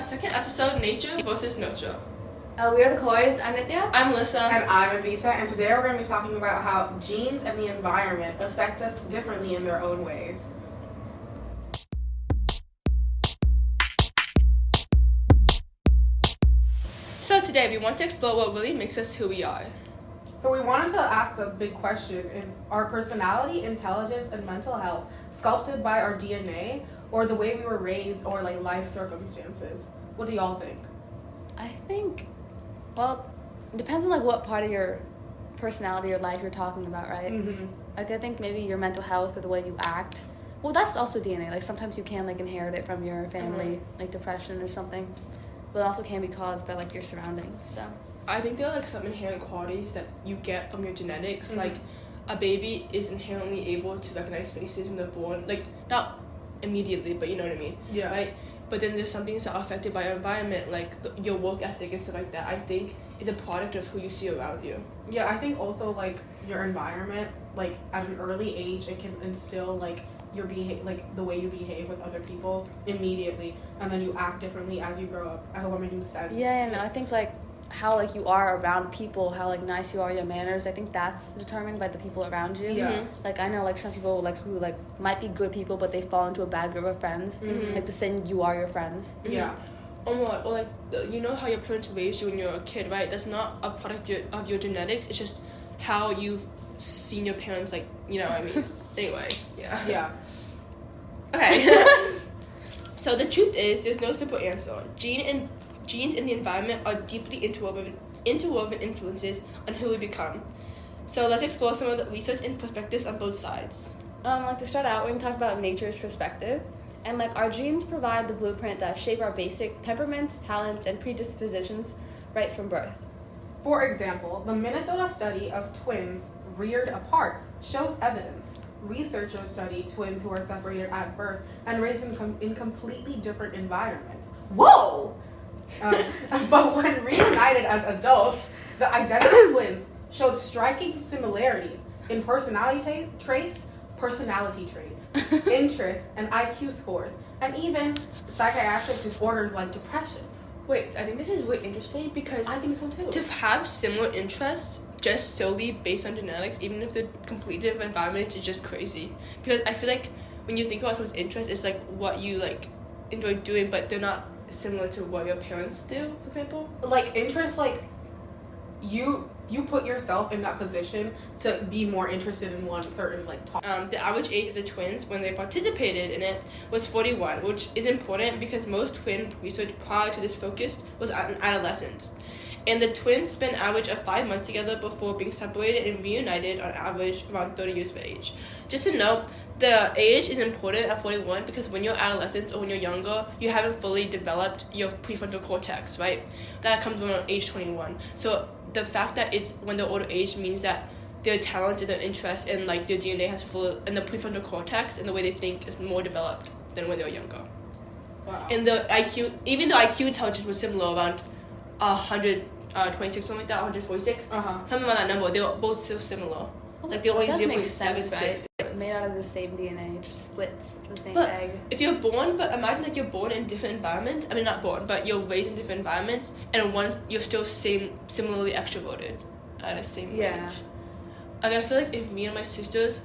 second episode, Nature versus Nurture. We are the Coys. I'm Nithya. I'm Melissa. And I'm Abita, and today we're going to be talking about how genes and the environment affect us differently in their own ways. So today we want to explore what really makes us who we are. So we wanted to ask the big question, is our personality, intelligence, and mental health sculpted by our DNA or the way we were raised or like life circumstances? What do y'all think? I think, well, it depends on like what part of your personality or life you're talking about, right? Mm-hmm. Like I think maybe your mental health or the way you act. Well, that's also DNA. Like sometimes you can like inherit it from your family, like depression or something. But it also can be caused by like your surroundings. So I think there are like some inherent qualities that you get from your genetics. Mm-hmm. Like a baby is inherently able to recognize faces when they're born. Like not immediately, but you know what I mean. Yeah. Right? But then there's some things that are affected by your environment, like your work ethic and stuff like that. I think it's a product of who you see around you. Yeah, I think also like your environment, like at an early age, it can instill like your like the way you behave with other people immediately, and then you act differently as you grow up. I hope I'm making sense. yeah, no, I think like how like you are around people, how like nice you are, your manners. I think that's determined by the people around you. Yeah. Mm-hmm. Like I know like some people like who like might be good people, but they fall into a bad group of friends. Mhm. Like the saying, you are your friends. Yeah. Or what? Or like you know how your parents raised you when you were a kid, right? That's not a product of your genetics. It's just how you've seen your parents, like, you know what I mean. Anyway, yeah. Yeah. Okay. So the truth is, there's no simple answer. Genes and the environment are deeply interwoven influences on who we become. So let's explore some of the research and perspectives on both sides. Like to start out, we're gonna talk about nature's perspective. And like our genes provide the blueprint that shape our basic temperaments, talents, and predispositions right from birth. For example, the Minnesota study of twins reared apart shows evidence. Researchers studied twins who were separated at birth and raised in completely different environments. Whoa! But when reunited as adults, the identical twins showed striking similarities in personality traits, interests, and IQ scores, and even psychiatric disorders like depression. Wait, I think this is really interesting because I think so too. to have similar interests just solely based on genetics, even if they're completely different environments, is just crazy. Because I feel like when you think about someone's interest, it's like what you like enjoy doing, but they're not similar to what your parents do, for example. Like interest, like you put yourself in that position to be more interested in one certain like topic. The average age of the twins when they participated in it was 41, which is important because most twin research prior to this focus was on adolescence. And the twins spent an average of 5 months together before being separated and reunited on average around 30 years of age. Just to note, the age is important at 41 because when you're adolescent or when you're younger, you haven't fully developed your prefrontal cortex, right? That comes around age 21. So the fact that it's when they're older age means that their talents and their interests and like their DNA has full, and the prefrontal cortex and the way they think is more developed than when they were younger. Wow. And the IQ, even the IQ intelligence was similar, around 126, something like that, 146. Something around that number. They were both so similar. Like they're only That does make 0.76 sense, right? difference. Made out of the same DNA, just splits the same But egg. if you're born, but imagine like you're born in different environments. I mean, not born, but you're raised in different environments, and one you're still similarly extroverted at a same Yeah. age. Like I feel like if me and my sisters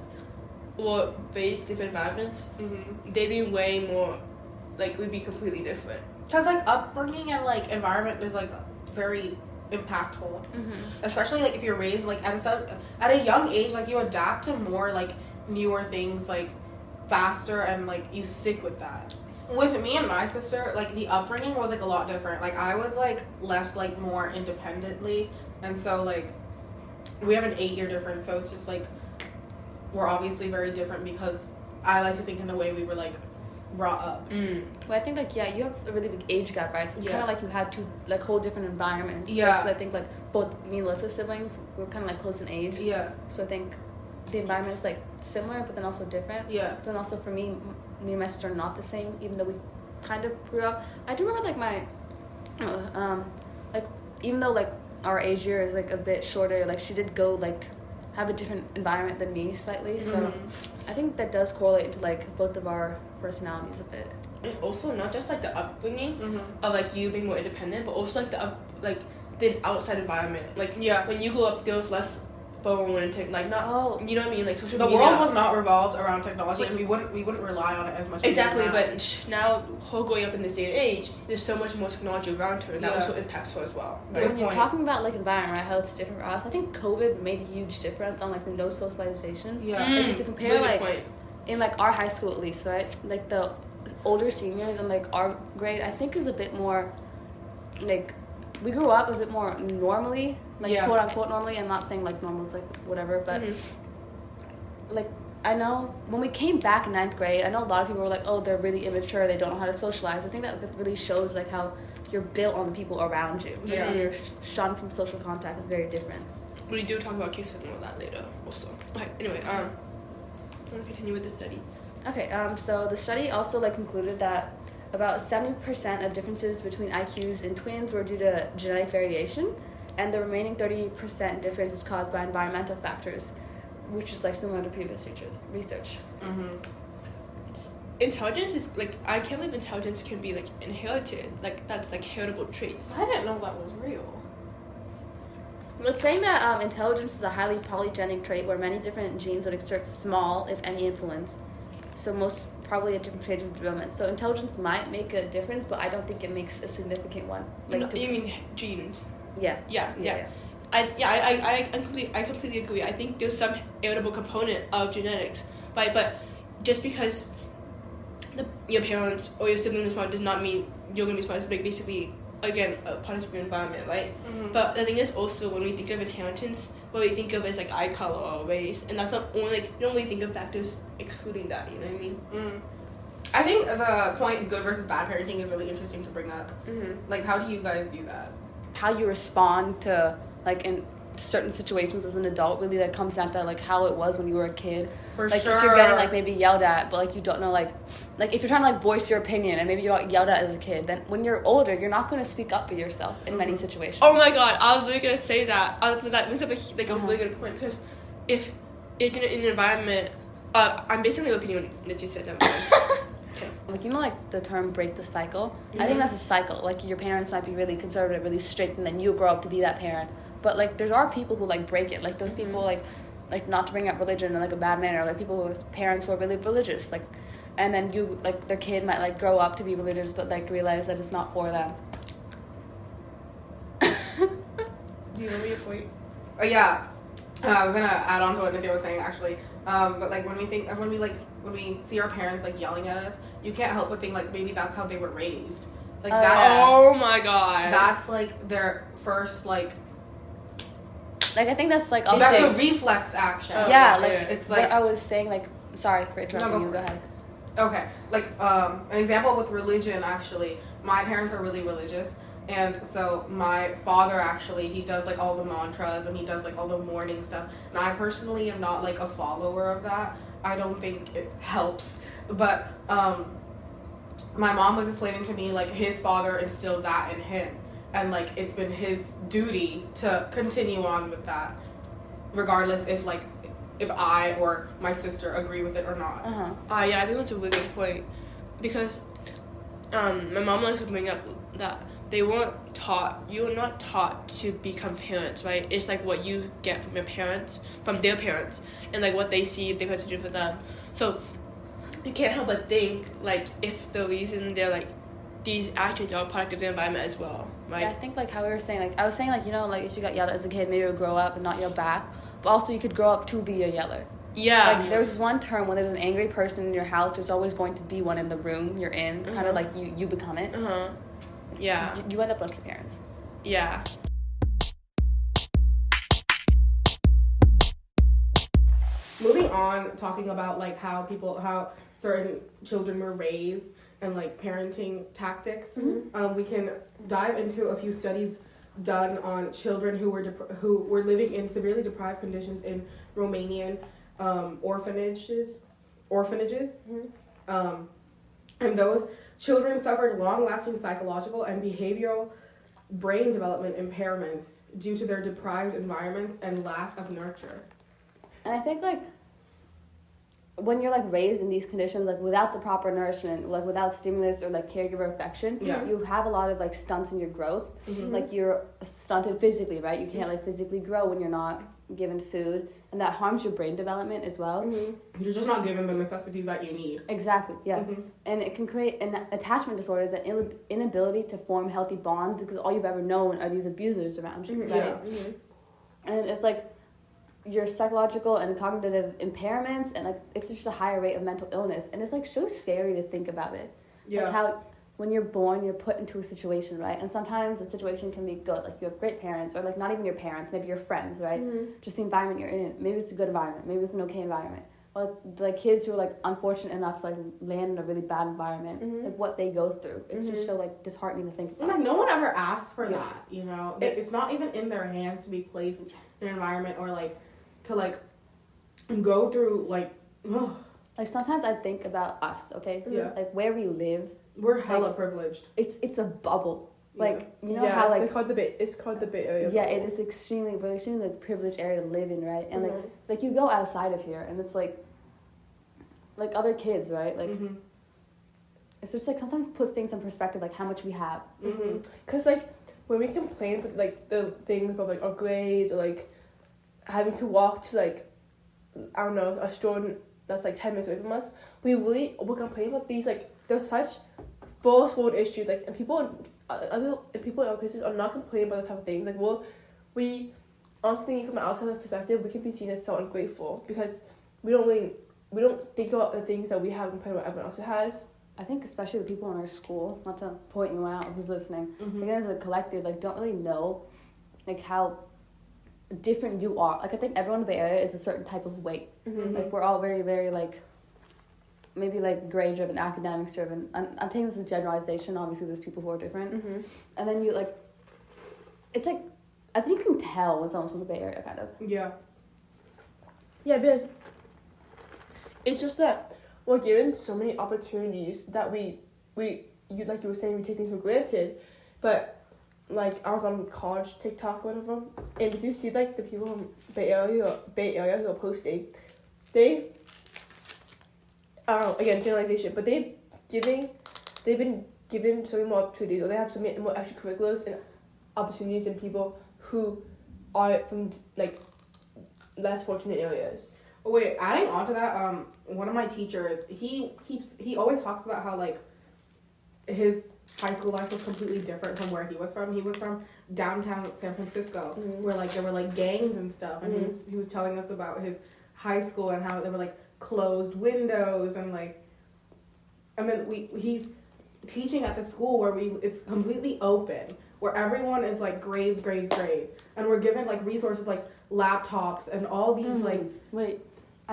were raised in different environments, they'd be way more, like we'd be completely different. Because like upbringing and like environment is like very impactful, especially like if you're raised like at a young age, like you adapt to more like newer things like faster, and like you stick with that. With me and my sister, like the upbringing was like a lot different. Like I was like left like more independently, and so like we have an 8-year difference, so it's just like we're obviously very different because I like to think in the way we were like brought up. Well, I think like you have a really big age gap, right? So it's kind of like you had two like whole different environments. Yeah. Versus I think like both me and Alyssa's siblings were kind of like close in age. Yeah. So I think the environment is like similar, but then also different. Yeah. But then also for me and my sister are not the same, even though we kind of grew up. I do remember like my, like even though like our age year is like a bit shorter, like she did go like have a different environment than me slightly. So I think that does correlate into like both of our personalities a bit. And also not just like the upbringing Mm-hmm. of like you being more independent, but also like the outside environment. Like Yeah. when you grew up, there was less phone and like not. Oh. You know what I mean? Like social The media. world was not revolved around technology, and we wouldn't rely on it as much. Exactly, as we do now. but now her growing up in this day and age, there's so much more technology around her, and that Yeah. also impacts her as well. Good When you're point. talking about like environment, right, how it's different for us, I think COVID made a huge difference on like the no socialization. Yeah. Like if you compare really like good point. in like our high school at least, right? Like the older seniors in like our grade, I think is a bit more like we grew up a bit more normally, like Yeah. quote unquote normally. I'm not saying like normal is like whatever, but like I know when we came back in 9th grade, I know a lot of people were like, oh, they're really immature, they don't know how to socialize. I think that really shows like how you're built on the people around you. Like, Yeah. when you're shunned from social contact is very different. We do talk about cases and all that later, also. Okay, anyway, I'm gonna continue with the study. Okay, so the study also like concluded that about 70% of differences between IQs in twins were due to genetic variation, and the remaining 30% difference is caused by environmental factors, which is like similar to previous research. Mm-hmm. Intelligence is like, I can't believe intelligence can be like inherited. Like that's like heritable traits. I didn't know that was real. It's saying that intelligence is a highly polygenic trait where many different genes would exert small, if any, influence. So most probably at different stages of development. So intelligence might make a difference, but I don't think it makes a significant one. Like You mean genes? yeah. Yeah. I completely agree. I think there's some heritable component of genetics, right? But just because your parents or your siblings are smart does not mean you're gonna be smart. It's like basically, again, a product of your environment, right? Mm-hmm. But the thing is also when we think of inheritance, what we think of is like eye color or race, and that's not only like you don't really think of factors excluding that. You know what I mean? Mm. I think the point good versus bad parenting is really interesting to bring up. Mm-hmm. Like, how do you guys view that? How you respond to like in certain situations as an adult really like comes down to like how it was when you were a kid. For Like sure. if you're getting like maybe yelled at, but like you don't know like if you're trying to like voice your opinion and maybe you got yelled at as a kid, then when you're older you're not going to speak up for yourself in many situations. Oh my god, I was really gonna say that. That brings up a really good point because if you're in an environment, I'm basically repeating what Nitsi said. Never mind. Okay. Like you know like the term break the cycle. I think that's a cycle. Like your parents might be really conservative, really strict, and then you grow up to be that parent. But like there are people who like break it. Like those people like not to bring up religion in like a bad manner. Like people who parents who are really religious. Like and then you like their kid might like grow up to be religious, but like realize that it's not for them. Do you remember your point? Yeah. I was gonna add on to what Nithya was saying actually. But like when we see our parents like yelling at us, you can't help but think like maybe that's how they were raised. Like that's Oh my god. that's like their first like Like I think that's like also that's a reflex action. Oh, yeah, yeah, like yeah. It's what like I was saying. Like sorry for interrupting go you. for Go it. ahead. Okay, like an example with religion actually, my parents are really religious, and so my father actually he does like all the mantras and he does like all the morning stuff, and I personally am not like a follower of that. I don't think it helps, but my mom was explaining to me like his father instilled that in him, and like it's been his duty to continue on with that, regardless if I or my sister agree with it or not. Yeah, I think that's a really good point because my mom likes to bring up that you're not taught to become parents, right? It's like what you get from their parents, and like what they see their parents do for them. So you can't help but think like if the reason they're like these actions are a product of their environment as well, right? Yeah, I think like how we were saying, like I was saying, like you know, like if you got yelled at as a kid, maybe you would grow up and not yell back. But also, you could grow up to be a yeller. Yeah. Like there's this one term when there's an angry person in your house, there's always going to be one in the room you're in. Kind of like you become it. Yeah. You end up like your parents. Yeah. Moving on, talking about like how certain children were raised and like parenting tactics, we can dive into a few studies done on children who were living in severely deprived conditions in Romanian orphanages, and those children suffered long-lasting psychological and behavioral brain development impairments due to their deprived environments and lack of nurture. And I think like when you're like raised in these conditions, like without the proper nourishment, like without stimulus or like caregiver affection, you have a lot of like stunts in your growth. Like you're stunted physically, right? You can't like physically grow when you're not given food, and that harms your brain development as well. You're just not given the necessities that you need. Exactly, yeah. And it can create an attachment disorders, that inability to form healthy bonds because all you've ever known are these abusers around you, right? And it's like your psychological and cognitive impairments, and like it's just a higher rate of mental illness, and it's like so scary to think about it. Like how when you're born you're put into a situation, right? And sometimes the situation can be good, like you have great parents, or like not even your parents, maybe your friends, right? Just the environment you're in, maybe it's a good environment, maybe it's an okay environment, or like kids who are like unfortunate enough to like land in a really bad environment, like what they go through, it's just so like disheartening to think about. Like no one ever asks for that, you know. It's not even in their hands to be placed in an environment or like to like go through like like sometimes I think about us, okay? Like where we live, we're hella privileged. It's a bubble. Like you know how like it's called the Bay Area. Yeah, it is extremely like privileged area to live in, right? And like you go outside of here and it's like other kids, right? Like it's just like sometimes puts things in perspective, like how much we have. Cause like when we complain about like the things about like our grades or like having to walk to like I don't know a store that's like 10 minutes away from us, we really will complain about these like there's such first world issues, like, and people in our places are not complaining about the type of things. Like, we honestly, from an outside perspective, we can be seen as so ungrateful because we don't think about the things that we have compared to what everyone else has. I think especially the people in our school, not to point anyone out who's listening, like as a collective, like don't really know, like how different you are. Like I think everyone in the Bay Area is a certain type of weight. Like we're all very, very like. Maybe like grade driven, academics driven. I'm taking this as a generalization. Obviously, there's people who are different. And then you like, it's like, I think you can tell when someone's from the Bay Area, kind of. Yeah, because it's just that we're given so many opportunities that you like you were saying, we take things for granted. But like I was on college TikTok, one of them, and if you see like the people from Bay Area who are posting, they. Again, generalization, but they've been given so many more opportunities, or they have so many more extracurriculars and opportunities than people who are from like less fortunate areas. Oh, wait, adding on to that, one of my teachers, he always talks about how like his high school life was completely different from where he was from. He was from downtown San Francisco, where like there were like gangs and stuff, and he was telling us about his high school and how there were like closed windows and like, and then he's teaching at the school where it's completely open, where everyone is like grades, and we're given like resources like laptops and all these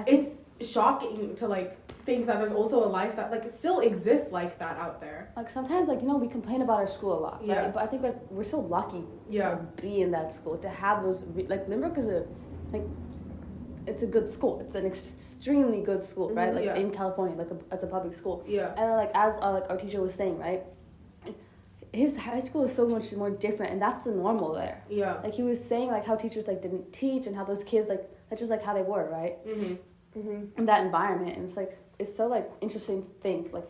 it's shocking to like think that there's also a life that like still exists like that out there. Like sometimes like we complain about our school a lot, right? But I think like we're so lucky to be in that school, to have those like Lynbrook is it's a good school. It's an extremely good school, right? Like in California, like it's a public school. And then, like as like our teacher was saying, right? His high school is so much more different, and that's the normal there. Like he was saying, like how teachers like didn't teach, and how those kids like that's just like how they were, right? In that environment, and it's like it's so like interesting to think like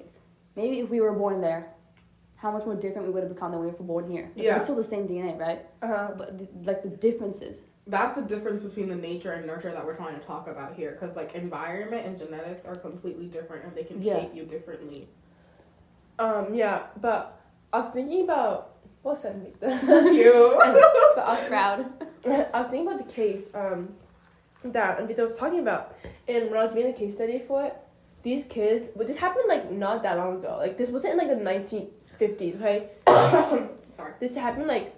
maybe if we were born there, how much more different we would have become than we were born here. Like, we're still the same DNA, right? But the differences. That's the difference between the nature and nurture that we're trying to talk about here, because like environment and genetics are completely different, and they can shape you differently. But I was thinking about what's that? You. But I'm proud. I was thinking about the case that Anvita was talking about, and when I was reading the case study for it, these kids. But this happened like not that long ago. Like this wasn't in like the 1950s, okay? Sorry. This happened like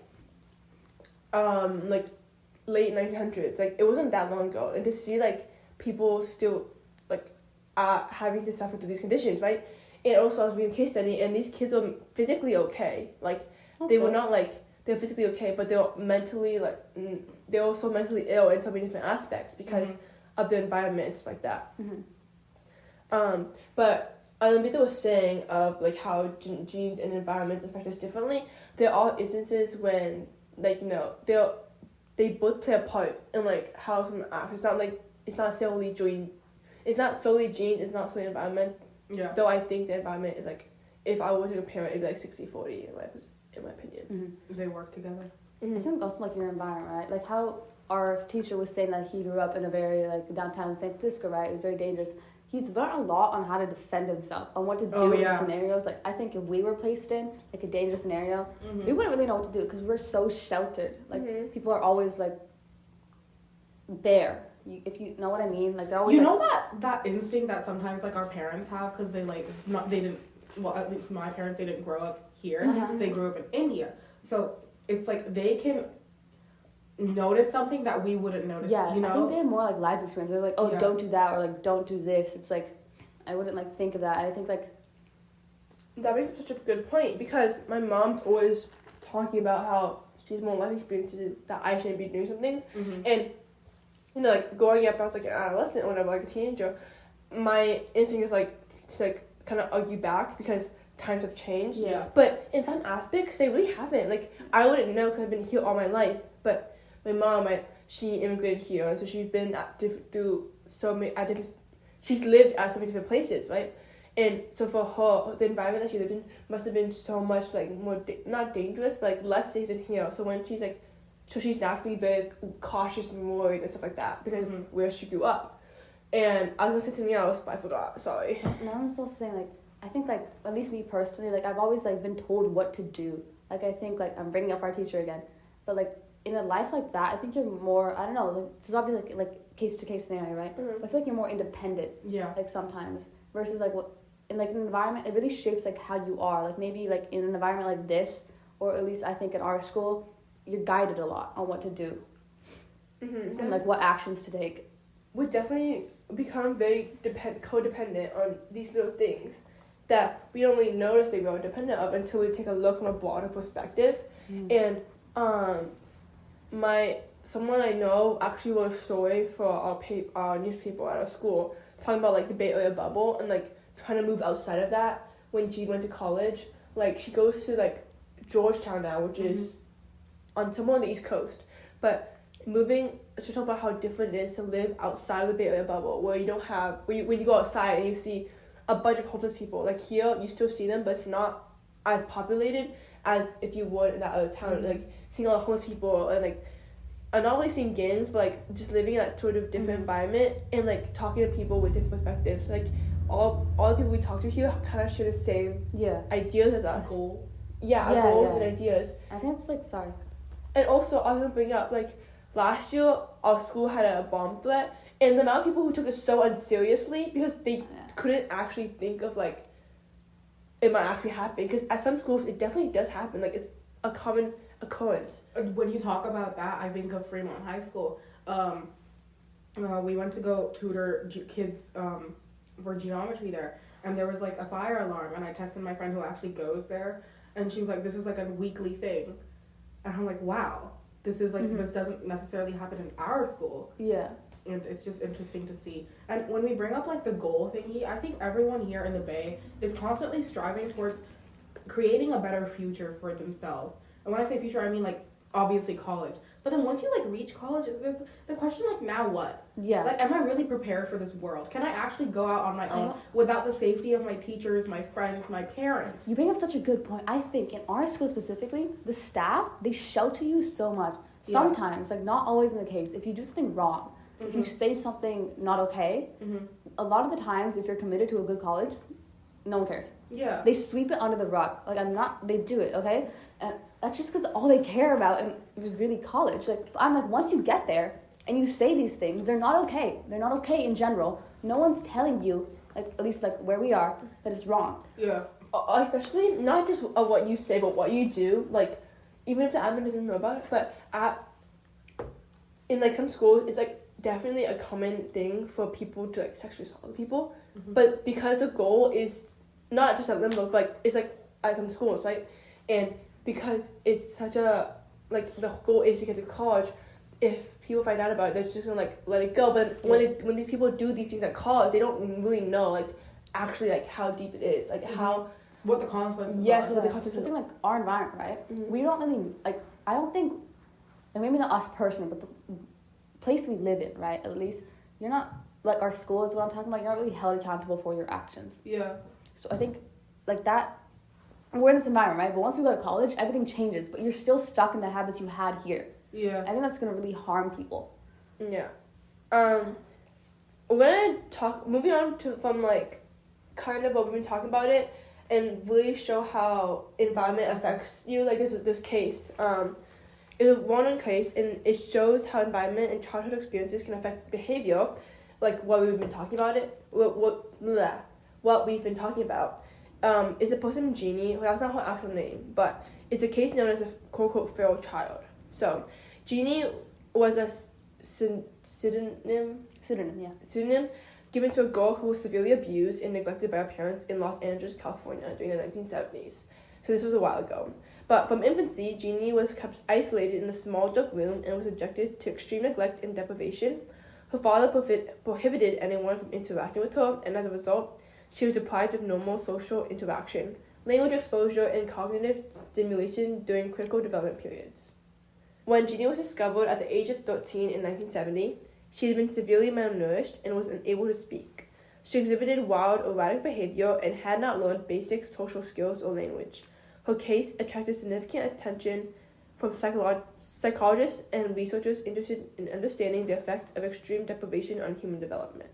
late 1900s. Like it wasn't that long ago, and to see like people still like having to suffer through these conditions, right? And also I was reading a case study, and these kids were physically okay. Like they were not like they were physically okay, but they were mentally like they were also mentally ill in so many different aspects because of the environment and stuff like that. But Anvita was saying of like how genes and environments affect us differently. There are instances when like they both play a part in like how someone acts. It's not solely it's not solely genes, it's not solely environment. Yeah. Though I think the environment is like, if I was to compare it, it'd be like 60-40 in my opinion. Mm-hmm. They work together. I think also like your environment, right? Like how our teacher was saying that he grew up in a very like downtown San Francisco, right? It was very dangerous. He's learned a lot on how to defend himself, on what to do in scenarios. Like I think if we were placed in like a dangerous scenario, we wouldn't really know what to do because we're so sheltered. Like people are always like there. If you know what I mean, like they're always. You like, know that instinct that sometimes like our parents have because they like they didn't. Well, at least my parents, they didn't grow up here. They grew up in India, so it's like they can notice something that we wouldn't notice. Yeah, you know. I think they have more like life experience. They're like, oh, don't do that, or like, don't do this. It's like, I wouldn't like think of that. I think like. That makes such a good point because my mom's always talking about how she's more life experiences that I shouldn't be doing something, and you know, like growing up as like an adolescent or whatever, like a teenager, my instinct is like to like kind of argue back because times have changed. Yeah. But in some aspects, they really haven't. Like I wouldn't know because I've been here all my life. But my mom, she immigrated here, and so she's been she's lived at so many different places, right? And so for her, the environment that she lived in must have been so much like more not dangerous, but like less safe than here. So when she's like, so she's naturally very cautious and worried and stuff like that because where she grew up. And I was gonna say something else, but I forgot. Sorry. No, I'm still saying like I think like at least me personally, like I've always like been told what to do. Like I think like I'm bringing up our teacher again, but like in a life like that, I think you're more. I don't know. Like, it's obviously like case to case scenario, right? But I feel like you're more independent. Yeah. Like sometimes versus like what in like an environment, it really shapes like how you are. Like maybe like in an environment like this, or at least I think in our school, you're guided a lot on what to do and like what actions to take. We definitely become very codependent on these little things that we only notice that we are dependent of until we take a look from a broader perspective. And someone I know actually wrote a story for our newspaper at our school talking about like the Bay Area bubble and like trying to move outside of that when she went to college. Like she goes to like Georgetown now, which is somewhere on the East Coast, but she talked about how different it is to live outside of the Bay Area bubble, where you don't have when you go outside and you see a bunch of homeless people. Like here, you still see them, but it's not as populated as if you would in that other town. Like seeing all the homeless people and like, and not only seeing gangs, but like just living in that sort of different environment and like talking to people with different perspectives. Like all the people we talk to here kind of share the same ideas as us. Goal. Our goals and ideas. I think it's like sorry. And also, I was gonna bring up like last year our school had a bomb threat, and the amount of people who took it so unseriously because they couldn't actually think of like it might actually happen. Because at some schools it definitely does happen. Like it's a common occurrence. When you talk about that, I think of Fremont High School. We went to go tutor kids for geometry there, and there was like a fire alarm, and I texted my friend who actually goes there, and she was like, "This is like a weekly thing," and I'm like, "Wow, this is like this doesn't necessarily happen in our school." Yeah. And it's just interesting to see. And when we bring up like the goal thingy, I think everyone here in the Bay is constantly striving towards creating a better future for themselves. And when I say future, I mean like obviously college. But then once you like reach college, there's the question like now what? Yeah. Like am I really prepared for this world? Can I actually go out on my own without the safety of my teachers, my friends, my parents? You bring up such a good point. I think in our school specifically, the staff, they shelter you so much. Sometimes, like not always in the case, if you do something wrong, if you say something not okay, a lot of the times if you're committed to a good college, no one cares. Yeah. They sweep it under the rug. Like they do it, okay? And that's just because all they care about and is really college. Like I'm like, once you get there and you say these things, they're not okay. They're not okay in general. No one's telling you, like at least like where we are, that it's wrong. Yeah. Especially not just what you say, but what you do. Like even if the admin doesn't know about it, but in like some schools, it's like definitely a common thing for people to like sexually assault people, but because the goal is not just at limbo, but like it's like at some schools, right? And because it's such a like the goal is to get to college, if people find out about it, they're just gonna like let it go. But when these people do these things at college, they don't really know like actually like how deep it is, like what the consequences are. What the consequences Something like our environment, right? We don't really like. I don't think, and maybe not us personally, but the place we live in, right? At least you're not like our school is what I'm talking about. You're not really held accountable for your actions. Yeah. So I think like that. We're in this environment, right? But once we go to college, everything changes. But you're still stuck in the habits you had here. Yeah. I think that's gonna really harm people. Yeah. We're gonna talk. Moving on to from like, kind of what we've been talking about it, and really show how environment affects you. Like this case. It's a well-known case, and it shows how environment and childhood experiences can affect behavior, like what we've been talking about it. What we've been talking about. Is a person named Jeannie. Well, that's not her actual name, but it's a case known as a quote-unquote feral child. So, Jeannie was a pseudonym given to a girl who was severely abused and neglected by her parents in Los Angeles, California during the 1970s. So this was a while ago. But from infancy, Jeannie was kept isolated in a small dark room and was subjected to extreme neglect and deprivation. Her father prohibited anyone from interacting with her, and as a result, she was deprived of normal social interaction, language exposure, and cognitive stimulation during critical development periods. When Jeannie was discovered at the age of 13 in 1970, she had been severely malnourished and was unable to speak. She exhibited wild, erratic behavior and had not learned basic social skills or language. Her case attracted significant attention from psychologists and researchers interested in understanding the effect of extreme deprivation on human development.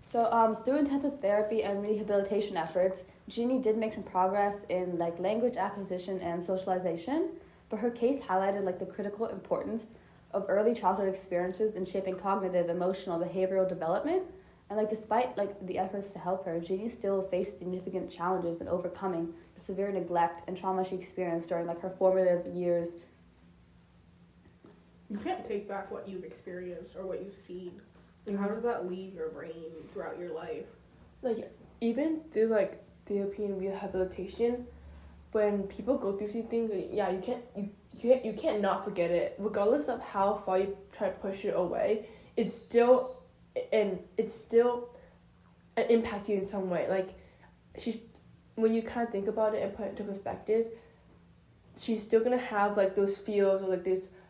So through intensive therapy and rehabilitation efforts, Jeannie did make some progress in like language acquisition and socialization, but her case highlighted like the critical importance of early childhood experiences in shaping cognitive, emotional, behavioral development. And like despite like the efforts to help her, Jeannie still faced significant challenges in overcoming the severe neglect and trauma she experienced during like her formative years. You can't take back what you've experienced or what you've seen. And how does that leave your brain throughout your life? Like, even through like therapy and rehabilitation, when people go through these things, yeah, you can't not forget it. Regardless of how far you try to push it away, it's still impact you in some way. Like, when you kind of think about it and put it into perspective, she's still gonna have like those feels or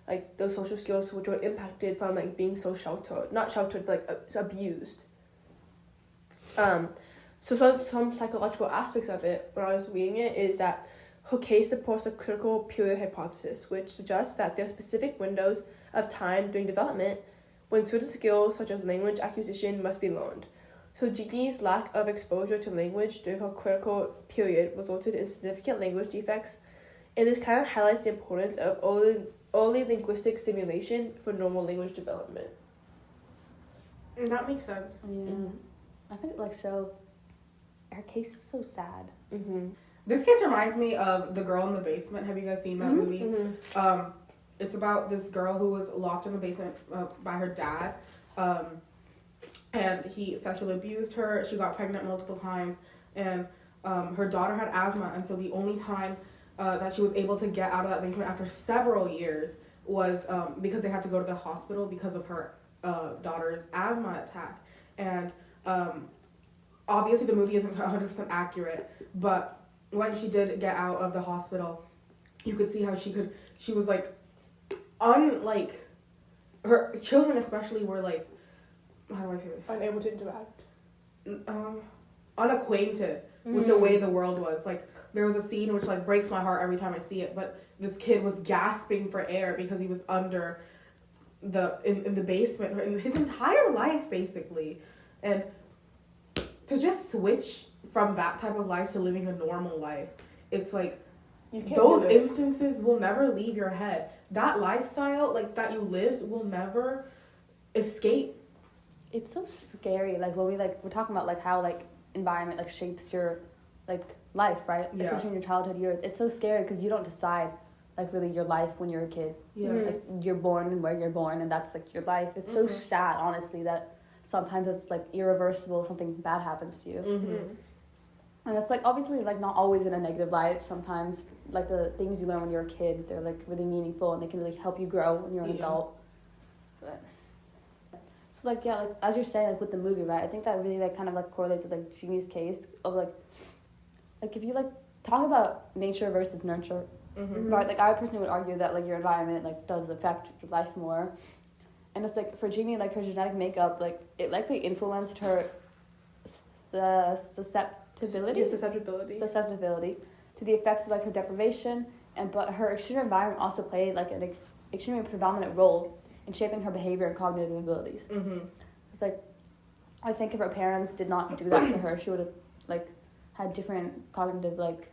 like those social skills which were impacted from like being so not sheltered, like abused. So some psychological aspects of it, when I was reading it, is that her case supports a critical period hypothesis, which suggests that there are specific windows of time during development when certain skills such as language acquisition must be learned. So Jeannie's lack of exposure to language during her critical period resulted in significant language defects, and this kind of highlights the importance of early linguistic stimulation for normal language development. And that makes sense. Yeah. Mm-hmm. I think like so her case is so sad. Mm-hmm. This case reminds me of The Girl in the Basement. Have you guys seen that movie? Mm-hmm. It's about this girl who was locked in the basement by her dad. And he sexually abused her. She got pregnant multiple times. And her daughter had asthma. And so the only time that she was able to get out of that basement after several years was because they had to go to the hospital because of her daughter's asthma attack. And obviously the movie isn't 100% accurate, but when she did get out of the hospital, you could see how she was like, her children especially were like, how do I say this? Unable to interact. Unacquainted with the way the world was. Like, there was a scene which like breaks my heart every time I see it, but this kid was gasping for air because he was under in the basement in his entire life basically. And to just switch from that type of life to living a normal life, it's like those instances will never leave your head. That lifestyle like that you lived will never escape. It's so scary. Like when we're talking about like how like environment like shapes your like life, right? Yeah. Especially in your childhood years. It's so scary because you don't decide like really your life when you're a kid. Yeah. Like you're born and where you're born, and that's like your life. It's so sad, honestly, that sometimes it's like irreversible. Something bad happens to you. And it's like obviously like not always in a negative light. Sometimes like the things you learn when you're a kid, they're like really meaningful and they can really help you grow when you're an adult. But so like yeah, like as you're saying like with the movie, right? I think that really like kind of like correlates with like Jeannie's case of like if you like talk about nature versus nurture, right? Like I personally would argue that like your environment like does affect your life more. And it's like for Jeannie, like her genetic makeup, like it likely influenced her susceptibility to the effects of like her deprivation, but her extreme environment also played like an extremely predominant role in shaping her behavior and cognitive abilities. It's like, I think if her parents did not do that to her, she would have like had different cognitive like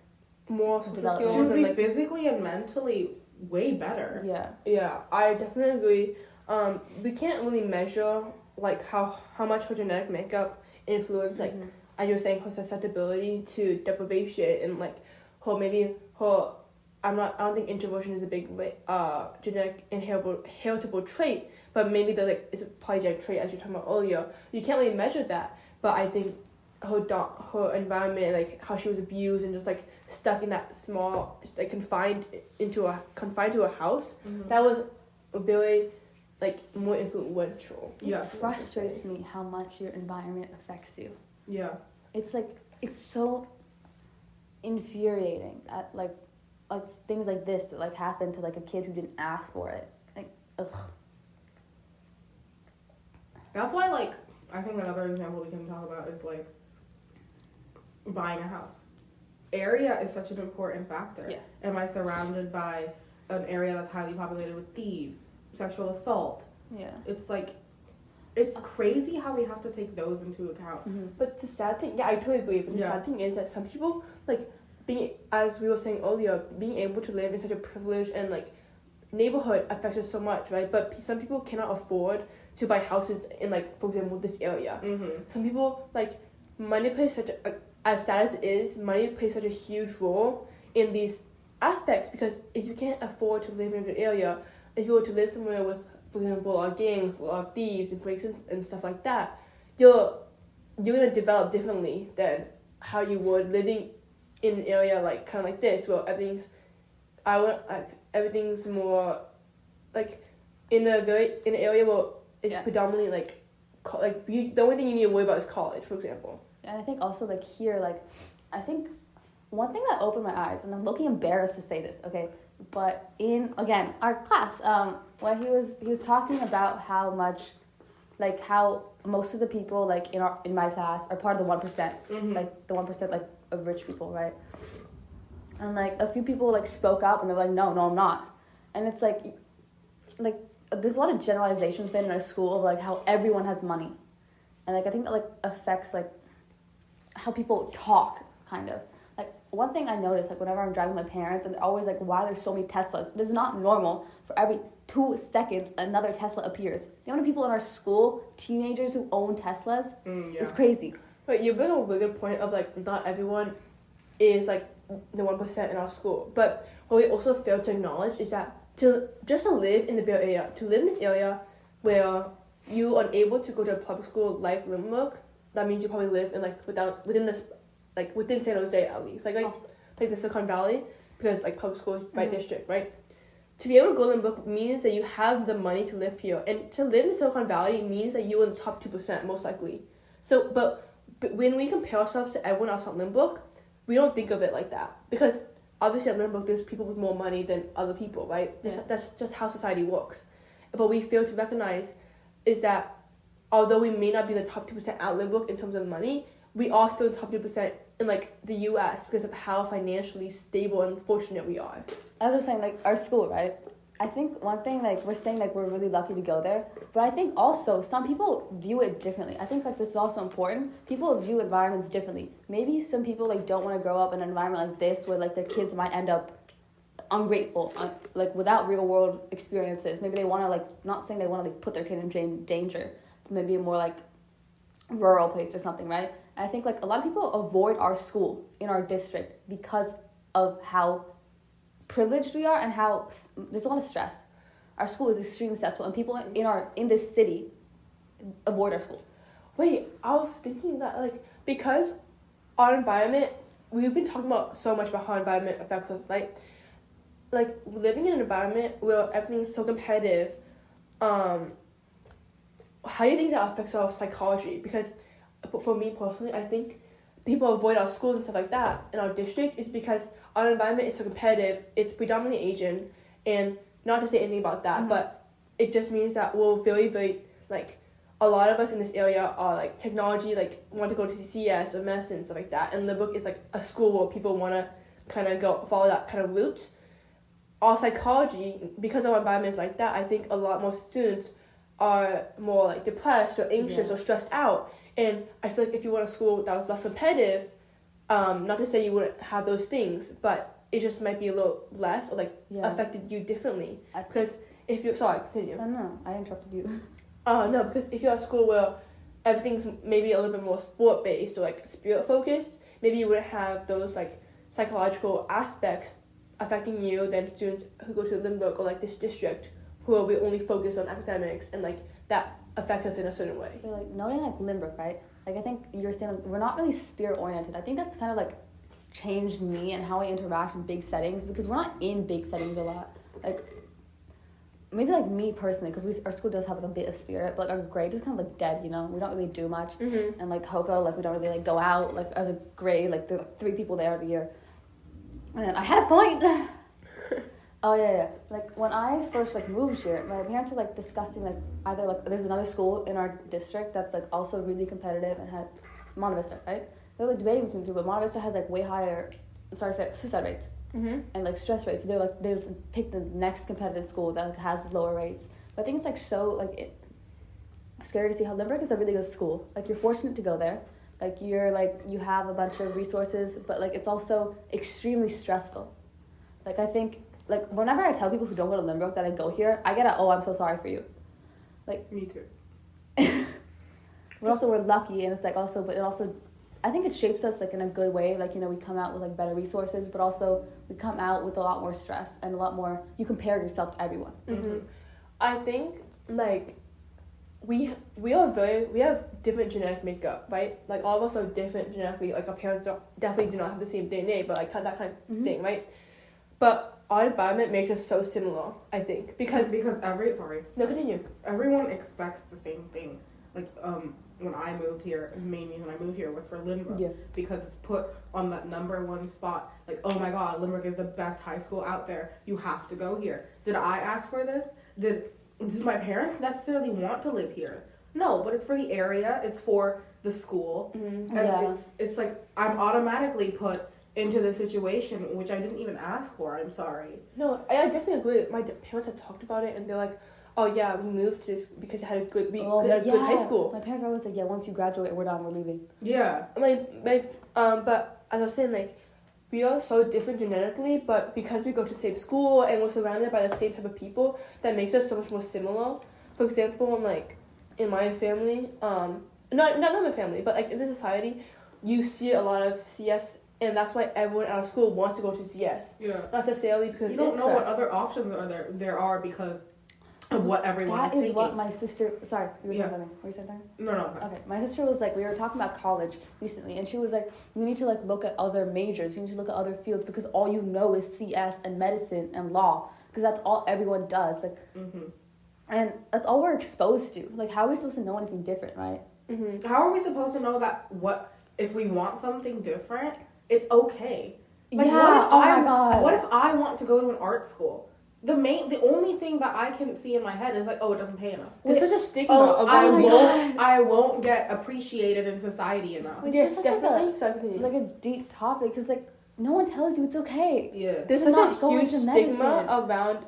more social development. skills. She would be and, like, physically and mentally way better. Yeah. I definitely agree. We can't really measure like how much her genetic makeup influenced, like as you were saying, her susceptibility to deprivation and like her I don't think introversion is a big genetic inheritable trait, but maybe it's a polygenic trait as you were talking about earlier. You can't really measure that, but I think her environment, like how she was abused and just like stuck in that small, like confined to a house, that was very like more influential. Yeah. It frustrates me how much your environment affects you. Yeah. It's like, it's so infuriating at like things like this that like happen to like a kid who didn't ask for it. Like, ugh. That's why, like, I think another example we can talk about is like buying a house. Area is such an important factor. Yeah. Am I surrounded by an area that's highly populated with thieves, sexual assault? Yeah. It's like, it's crazy how we have to take those into account. But the sad thing, I totally agree. But the sad thing is that some people, like, as we were saying earlier, being able to live in such a privileged and like neighborhood affects us so much, right? But some people cannot afford to buy houses in, like, for example, this area. Some people, like, money plays as sad as it is, money plays such a huge role in these aspects, because if you can't afford to live in a good area, if you were to live somewhere with, for example, a lot of gangs, a lot of thieves and breaks and stuff like that, you're gonna develop differently than how you would living in an area like kind of like this, where everything's more like in an area where it's predominantly like the only thing you need to worry about is college, for example. And I think also like here, like I think one thing that opened my eyes, and I'm looking embarrassed to say this, okay, but in again our class, when he was talking about how much, like how most of the people like in my class are part of the 1%, like the 1% like of rich people, right? And like a few people like spoke up and they're like, no, I'm not. And it's like there's a lot of generalizations been in our school of like how everyone has money, and like I think that like affects like how people talk, kind of. Like one thing I noticed, like whenever I'm driving with my parents and they're always like, why there's so many Teslas? It is not normal for every 2 seconds another Tesla appears. The amount of people in our school, teenagers who own Teslas, is crazy. But you bring a really good point of like not everyone is like the 1% in our school. But what we also fail to acknowledge is that to live in the Bay Area, to live in this area where you are unable to go to a public school like Limburg, that means you probably live in like within San Jose at least, like the Silicon Valley, because like public schools by district, right? To be able to go to Limburg means that you have the money to live here, and to live in Silicon Valley means that you're in the top 2% most likely. So, but when we compare ourselves to everyone else at Limburg, we don't think of it like that, because obviously at Limburg there's people with more money than other people, right? That's just how society works. But we fail to recognize is that although we may not be in the top 2% at Limburg in terms of money, we are still in the top 2% in like the US because of how financially stable and fortunate we are. I was just saying, like, our school, right? I think one thing, like, we're saying, like, we're really lucky to go there. But I think also some people view it differently. I think, like, this is also important. People view environments differently. Maybe some people, like, don't want to grow up in an environment like this where, like, their kids might end up ungrateful, like, without real-world experiences. Maybe they want to, like, not saying they want to, like, put their kid in danger, but maybe a more, like, rural place or something, right? And I think, like, a lot of people avoid our school in our district because of how privileged we are and how there's a lot of stress. Our school is extremely stressful, and people in this city avoid our school. Wait, I was thinking that like because our environment, we've been talking about so much about how environment affects us, right? Like living in an environment where everything's so competitive, how do you think that affects our psychology? Because for me personally, I think people avoid our schools and stuff like that in our district is because our environment is so competitive. It's predominantly Asian, and not to say anything about that, but it just means that we're very, very, like, a lot of us in this area are, like, technology, like, want to go to CS or medicine, stuff like that. And Lynbrook is, like, a school where people want to kind of go follow that kind of route. Our psychology, because our environment is like that, I think a lot more students are more, like, depressed or anxious or stressed out. And I feel like if you went to school that was less competitive, not to say you wouldn't have those things, but it just might be a little less or, like, affected you differently. Because if you're... Sorry, continue. No, I interrupted you. No, because if you're at a school where everything's maybe a little bit more sport-based or, like, spirit-focused, maybe you wouldn't have those, like, psychological aspects affecting you than students who go to Lynbrook or, like, this district who are only focused on academics and, like, that affects us in a certain way. Okay, like, noting, like, Lynbrook, right? Like, I think you're saying, like, we're not really spirit-oriented. I think that's kind of, like, changed me and how I interact in big settings because we're not in big settings a lot. Like, maybe, like, me personally, because our school does have, like, a bit of spirit, but, like, our grade is kind of, like, dead, you know? We don't really do much. Mm-hmm. And, like, HOCO, like, we don't really, like, go out, like, as a grade. Like, there are, like, 3 people there every year. And I had a point. Oh, yeah. Like, when I first, like, moved here, my parents were, like, discussing, like, either, like, there's another school in our district that's, like, also really competitive and had Monte Vista, right? They're, like, debating between the two, but Monte Vista has, like, way higher, suicide rates and, like, stress rates. So they're, like, they just pick the next competitive school that, like, has lower rates. But I think it's, like, so, like, scary to see how Lynbrook is a really good school. Like, you're fortunate to go there. Like, you're, like, you have a bunch of resources, but, like, it's also extremely stressful. Like, I think... Like, whenever I tell people who don't go to Lynbrook that I go here, I get a, oh, I'm so sorry for you. Like... Me too. But also, we're lucky, and it's, like, also... But it also... I think it shapes us, like, in a good way. Like, you know, we come out with, like, better resources, but also we come out with a lot more stress and a lot more... You compare yourself to everyone. Mm-hmm. I think, like, we have different genetic makeup, right? Like, all of us are different genetically. Like, our parents definitely do not have the same DNA, but, like, that kind of thing, right? But... our environment makes us so similar, I think, because everyone expects the same thing. Like, when I moved here, the main reason I moved here was for Lynbrook, because it's put on that #1 spot. Like, oh my God, Lynbrook is the best high school out there. You have to go here. Did I ask for this? Did my parents necessarily want to live here? No, but it's for the area. It's for the school, and it's like I'm automatically put into the situation, which I didn't even ask for. I'm sorry. No, I definitely agree. My parents had talked about it, and they're like, "Oh yeah, we moved to this because it had a good good high school." My parents are always like, "Yeah, once you graduate, we're done. We're leaving." Yeah. But as I was saying, like, we are so different genetically, but because we go to the same school and we're surrounded by the same type of people, that makes us so much more similar. For example, like in my family, not my family, but like in the society, you see a lot of CS. And that's why everyone at our school wants to go to CS. Yeah. Not necessarily because you don't know what other options there are because of what everyone is taking. That is what my sister... Sorry, you were saying something. Were you saying something? No. Okay, my sister was like... We were talking about college recently, and she was like, you need to, like, look at other majors. You need to look at other fields because all you know is CS and medicine and law. Because that's all everyone does. Like, and that's all we're exposed to. Like, how are we supposed to know anything different, right? Mm-hmm. How are we supposed to know that if we want something different... It's okay. Like, my God. What if I want to go to an art school? The only thing that I can see in my head is like, oh, it doesn't pay enough. There's such a stigma. I won't get appreciated in society enough. Yes, definitely. Like a deep topic, because like no one tells you it's okay. Yeah. There's such a huge stigma around,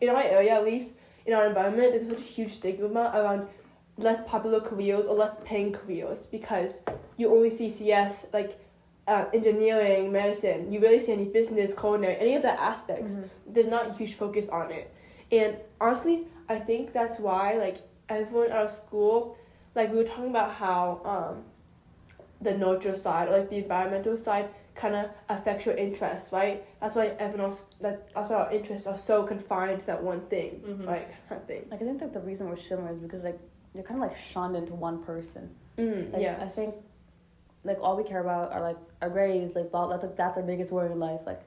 in my area at least, in our environment. There's such a huge stigma around less popular careers or less paying careers because you only see CS like. Engineering, medicine, you really see any business, culinary, any of the aspects, there's not a huge focus on it. And honestly, I think that's why, like, everyone at our school, like, we were talking about how the nurture side, or, like, the environmental side kind of affects your interests, right? That's why everyone else, that's why our interests are so confined to that one thing, like, kind of thing. Like, I think that the reason we're similar is because, like, you're kind of, like, shunned into one person. Like, I think... Like, all we care about are, like, our grades, like, blah, that's our biggest word in life, like...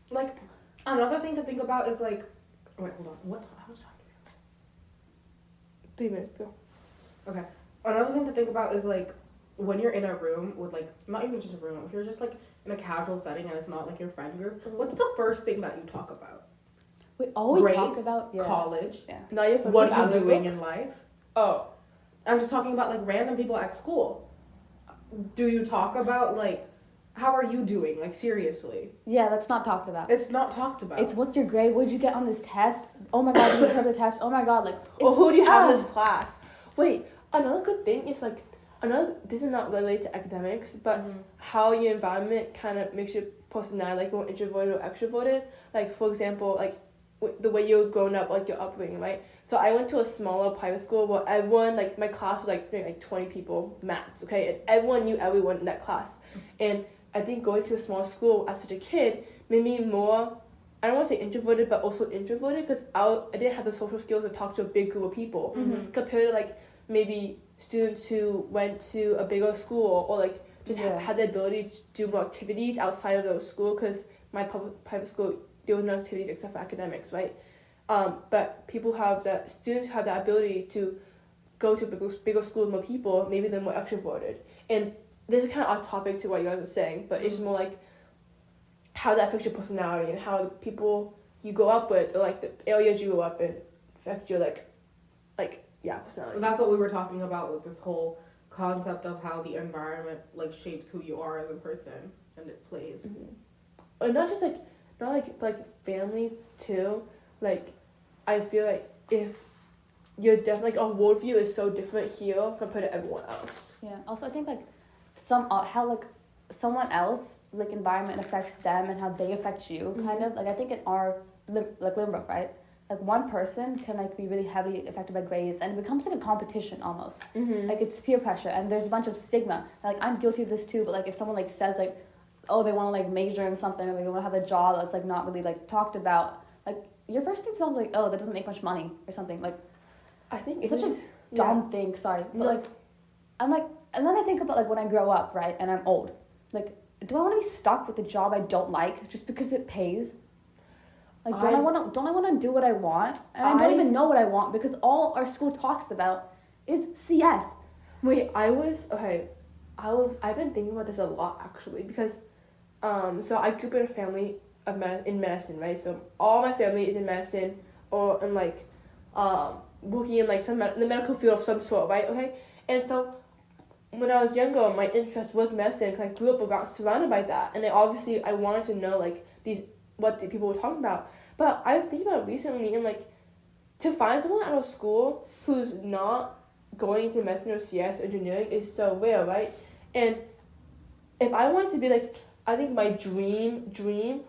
Like, another thing to think about is, like... Wait, hold on. How much time do we have? 3 minutes, go. Okay. Another thing to think about is, like, when you're in a room with, like... Not even just a room. If you're just, like, in a casual setting and it's not, like, your friend group, what's the first thing that you talk about? all we grades, talk about college. Yeah. Now you're What are you doing in life? Oh, I'm just talking about like random people at school. Do you talk about like how are you doing? Like seriously. Yeah, that's not talked about. It's not talked about. It's what's your grade? What did you get on this test? Oh my god, you heard the test. Oh my god, like. or it's- who do you have in ah. this class? Wait, another good thing is like this is not related to academics, but how your environment kind of makes your personality like more introverted or extroverted. Like for example, like the way you're grown up, like your upbringing, right? So I went to a smaller private school where everyone, like my class was like maybe like 20 people max, okay, and everyone knew everyone in that class. And I think going to a small school as such a kid made me more, I don't want to say introverted, but also introverted because I didn't have the social skills to talk to a big group of people compared to like maybe students who went to a bigger school or like just had the ability to do more activities outside of their school because my private school, there were no activities except for academics, right? But students have the ability to go to bigger school with more people, maybe they're more extroverted. And this is kind of off topic to what you guys were saying, but it's just more like how that affects your personality and how the people you grow up with or like the areas you grow up in affect your personality. That's what we were talking about with this whole concept of how the environment like shapes who you are as a person and it plays. Or not family too. Like I feel like if you're definitely like our worldview is so different here compared to everyone else. Yeah. Also, I think like how like someone else like environment affects them and how they affect you kind of like I think in our like Limbrook, right? Like one person can like be really heavily affected by grades and it becomes like a competition almost. Like it's peer pressure and there's a bunch of stigma. Like I'm guilty of this too, but like if someone like says like, oh, they want to like major in something or they want to have a job that's like not really like talked about, like your first thing sounds like, oh, that doesn't make much money or something. Like I think it's such a dumb thing, sorry. But like I'm like, and then I think about like when I grow up, right, and I'm old, like do I want to be stuck with a job I don't like just because it pays? Like don't I want to do what I want? And I don't even know what I want because all our school talks about is CS. Wait, I've been thinking about this a lot actually because so I grew up in a family of in medicine, right? So all my family is in medicine or in like working in like the medical field of some sort, right? Okay, and so when I was younger, my interest was medicine because I grew up surrounded by that, and I wanted to know like what the people were talking about. But I think about it recently, and like to find someone out of school who's not going into medicine or CS or engineering is so rare, right? And if I wanted to be like, I think my dream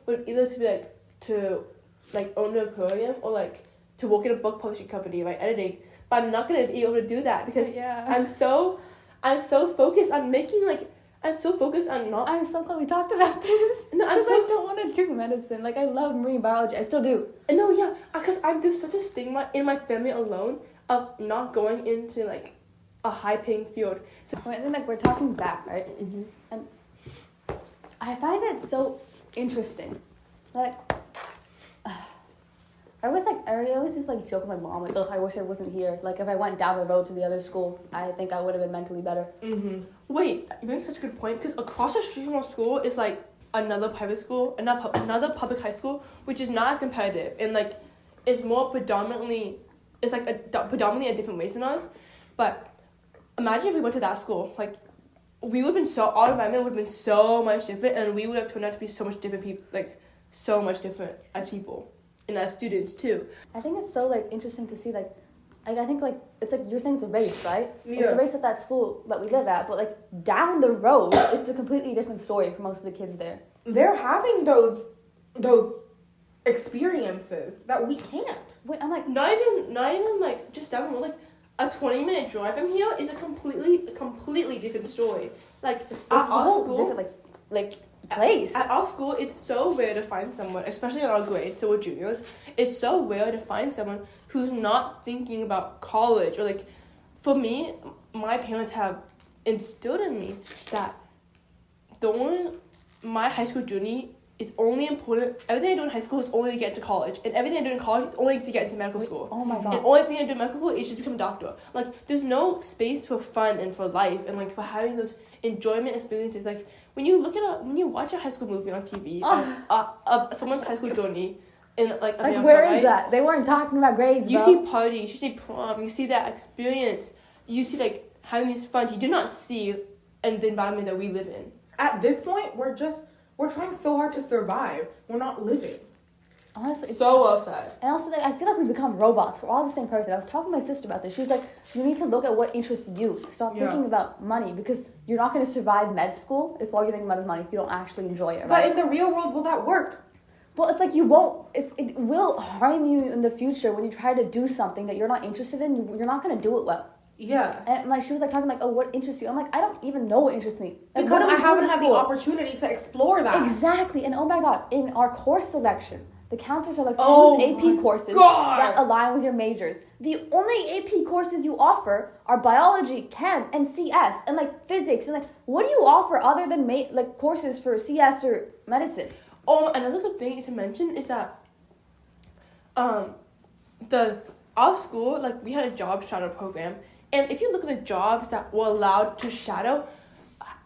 would either to be like to like own an aquarium or like to work in a book publishing company, right, editing. But I'm not gonna be able to do that because I'm so focused on making like. I'm so focused on not. I'm so glad we talked about this. No, I don't want to do medicine. Like I love marine biology. I still do. No, yeah, because there's such a stigma in my family alone of not going into like a high-paying field. So I think like we're talking back, right? And I find it so interesting. Like I always just like joke with my mom like, oh, I wish I wasn't here. Like if I went down the road to the other school, I think I would have been mentally better. Wait, you make such a good point because across the street from our school is like another private school, another public high school, which is not as competitive and like is more predominantly a different race than us. But imagine if we went to that school, like we would have been our environment would have been so much different, and we would have turned out to be so much different people, like so much different as people and as students too. I think it's so like interesting to see like I think like it's like you're saying it's a race, right? Yeah. It's a race at that school that we live at, but like down the road, it's a completely different story for most of the kids there. They're having those experiences that we can't. Wait, I'm like Not even like just down the road, like a 20-minute drive from here is a completely different story. Like it's a whole different like place. At our school, it's so rare to find someone, especially in our grade, so we're juniors, it's so rare to find someone who's not thinking about college. Or like, for me, my parents have instilled in me that my high school journey is only important, everything I do in high school is only to get into college, and everything I do in college is only to get into medical school. Oh my god. And only thing I do in medical school is just become a doctor. Like, there's no space for fun and for life and like for having those enjoyment experiences. Like, when you watch a high school movie on TV of someone's high school journey, in like Like, America, where right? is that? They weren't talking about grades, You bro. see parties, you see prom, you see that experience, you see like having these fun. You do not see in the environment that we live in. At this point, we're trying so hard to survive. We're not living. Honestly, So well said. and also, like, I feel like we become robots. We're all the same person. I was talking to my sister about this. She was like, you need to look at what interests you. Stop Yeah. thinking about money, because you're not going to survive med school if all you're thinking about is money, if you don't actually enjoy it, But right? in the real world, will that work? Well, it's like you won't. It will harm you in the future when you try to do something that you're not interested in. You're not going to do it well. Yeah. And like she was like talking like, oh, what interests you? I'm like, I don't even know what interests me. Like, Because what do we I do haven't in had the school? opportunity to explore that. Exactly. And oh my god, in our course selection, the counselors are like, choose Oh AP my courses God. that align with your majors. The only AP courses you offer are biology, chem, and CS, and like physics. And like, what do you offer other than like courses for CS or medicine? Oh, another good thing to mention is that, our school, like, we had a job shadow program, and if you look at the jobs that were allowed to shadow,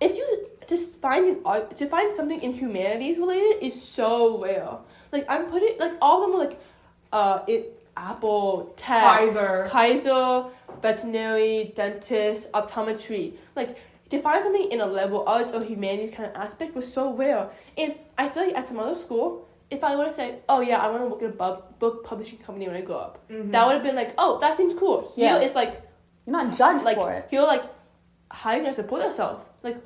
if you just to find something in humanities related is so rare. Like, I'm putting, like, all of them are like, Apple, Tech, Kaiser, veterinary, dentist, optometry. Like, to find something in a liberal arts or humanities kind of aspect was so rare. And I feel like at some other school, if I were to say, oh yeah, I want to work at a book publishing company when I grow up, that would have been like, oh, that seems cool. Here Yeah. it's like, You're not judged like, for it. here like, how are you going to support yourself? Like,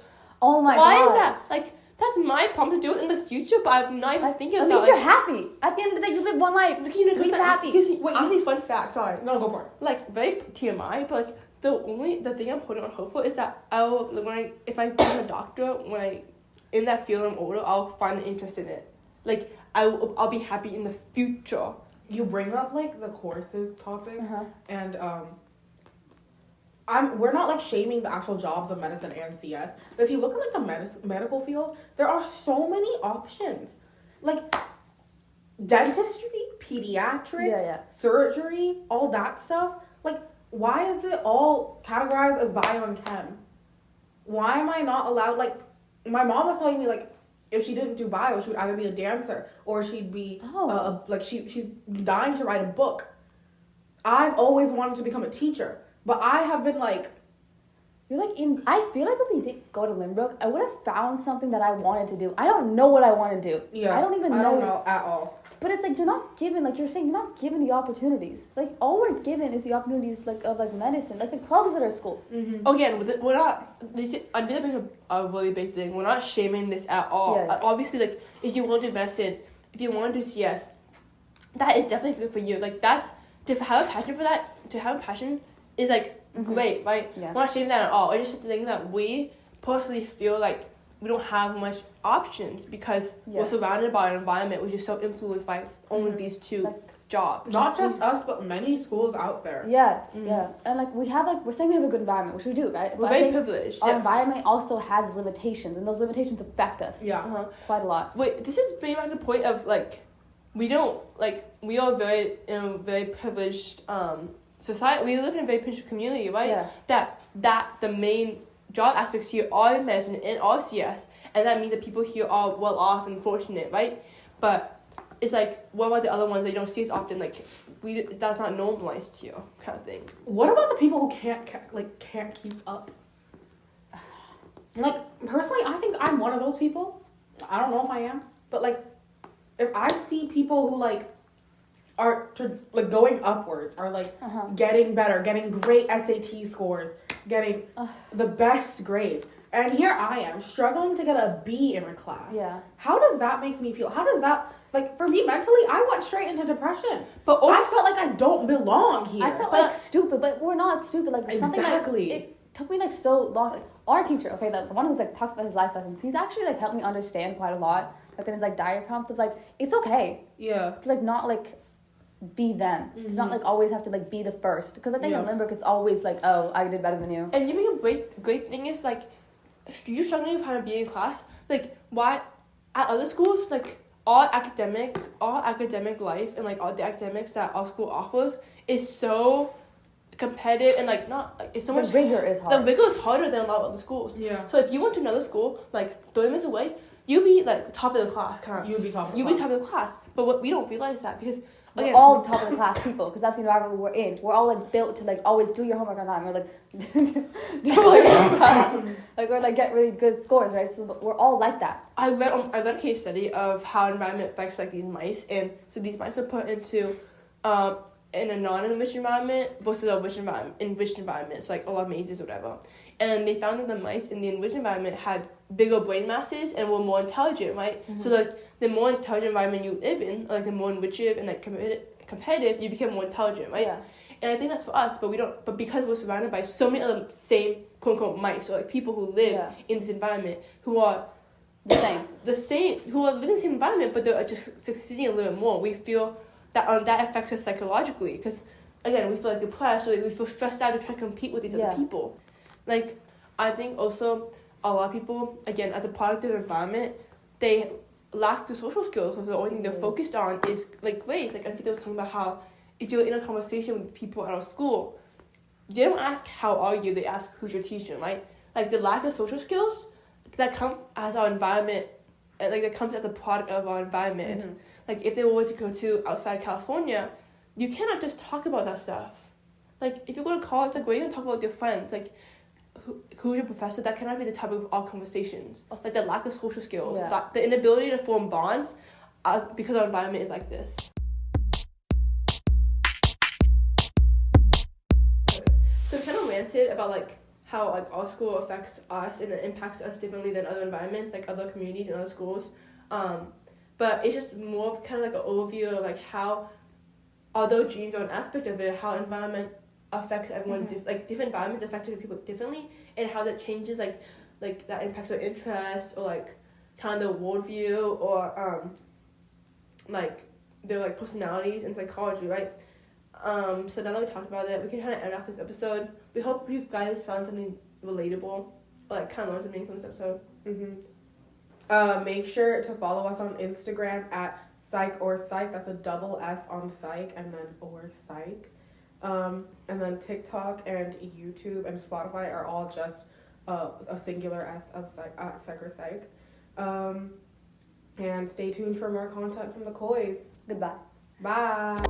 Oh my why god. is that? Like, that's my problem to do it in the future, but I'm not even Like, thinking at about least it. you're happy. At the end of the day, you live one life. You know, Be happy. Wait, Honestly, fun fact, sorry. No, go for it. Like, very TMI, but like, the thing I'm holding on hope for is that if I become a doctor, in that field I'm older, I'll find an interest in it. Like, I'll be happy in the future. You bring up like the courses topic, Uh-huh. and we're not like shaming the actual jobs of medicine and CS, but if you look at like the medical field, there are so many options, like dentistry, pediatrics, Yeah. surgery, all that stuff. Like, why is it all categorized as bio and chem? Why am I not allowed? Like, my mom was telling me like, if she didn't do bio, she would either be a dancer or she'd be she's dying to write a book. I've always wanted to become a teacher, but I have been like, You're like I feel like if we did go to Lynbrook, I would have found something that I wanted to do. I don't know what I want to do. yeah, I don't even know. I don't know at all. But it's like you're not given, like you're saying, you're not given the opportunities. Like all we're given is the opportunities like of like medicine, like the clubs at our school. Again, we're not. I think that's a really big thing. We're not shaming this at all. Yeah. Obviously, like if you want to invest in, if you want to do CS, that is definitely good for you. Like that's to have a passion for that. To have a passion is like great, right? Yeah. We're not shaming that at all. I just think that we personally feel like we don't have much options because we're surrounded by an environment which is so influenced by only these two Like, jobs. Not just us, but many schools out there. Yeah, yeah. And like we have like we're saying we have a good environment, which we do, right? We're But I very think privileged. our Yeah. environment also has limitations, and those limitations affect us Yeah. Uh-huh. quite a lot. Wait, this is pretty much the point of like, we are very in a very privileged society. We live in a very privileged community, right? Yeah. That the main job aspects here are in medicine and are CS, and that means that people here are well off and fortunate, right? But it's like, what about the other ones that you don't see as often? Like, that's not normalized here, kind of thing. What about the people who can't keep up? Like, personally, I think I'm one of those people. I don't know if I am, but like, if I see people who like are like going upwards, are like getting better, getting great SAT scores, getting the best grades, and here I am struggling to get a B in a class. Yeah. How does that make me feel? How does that, like, for me mentally, I went straight into depression. But also, I felt like I don't belong here. I felt like stupid, but we're not stupid. Like something Exactly. like it took me like so long. Like our teacher, okay, the one who's like talks about his life lessons, he's actually like helped me understand quite a lot. Like in his like diary prompts of like it's okay Yeah. to like not like be them, to not like always have to like be the first. Because I think in Lynbrook it's always like, oh, I did better than you. and you make a great thing is like, you're struggling with how to be in class. Like, why at other schools, like all academic life and like all the academics that our school offers is so competitive and like not like it's so much. The rigor is hard. The rigor is harder than a lot of other schools. Yeah. So if you went to another school like 30 minutes away, you'd be like top of the class. You'd be top of the You'd class. be top of the class. But what we don't realize that because We're again, all top of the class people because that's the environment we're in. We're all like built to like always do your homework on time. We're like, do your homework on time. Like we're like get really good scores, right? So we're all like that. I read a case study of how environment affects like these mice, and so these mice are put into in a non-enriched environment versus a enriched environment, so like a lot of mazes or whatever. And they found that the mice in the enriched environment had bigger brain masses and were more intelligent, right? Mm-hmm. So like the more intelligent environment you live in, like the more enriched and like competitive, you become more intelligent, right? Yeah. And I think that's for us, but we don't. But because we're surrounded by so many other same quote unquote mice, or like people who live Yeah. in this environment who are The same. who are living in the same environment, but they're just succeeding a little bit more. We feel that that affects us psychologically because, again, we feel like depressed or like we feel stressed out to try to compete with these Yeah. other people. Like, I think also a lot of people, again, as a product of their environment, they lack the social skills because the only thing they're focused on is like grades. Like, I think they was talking about how if you're in a conversation with people at our school, they don't ask how are you, they ask who's your teacher, right? Like the lack of social skills that come as our environment, and like that comes as a product of our environment. Mm-hmm. Like if they were to go to outside California, you cannot just talk about that stuff. Like if you go to college, like what are you gonna talk about with your friends? Like who's your professor? That cannot be the topic of all conversations. Also, like the lack of social skills, Yeah. the inability to form bonds, because our environment is like this. So we kind of ranted about like how like our school affects us and it impacts us differently than other environments, like other communities and other schools. But it's just more of kind of like an overview of like how, although genes are an aspect of it, how environment affects everyone. Like different environments affect different people differently, and how that changes like that impacts their interests or like kind of their worldview or like their like personalities and psychology, right? So now that we talked about it, we can kind of end off this episode. We hope you guys found something relatable or like kind of learned something from this episode. Make sure to follow us on Instagram at psych or psych. That's a double S on psych and then or psych. And then TikTok and YouTube and Spotify are all just a singular S of psych or psych. And stay tuned for more content from the Kois. Goodbye. Bye.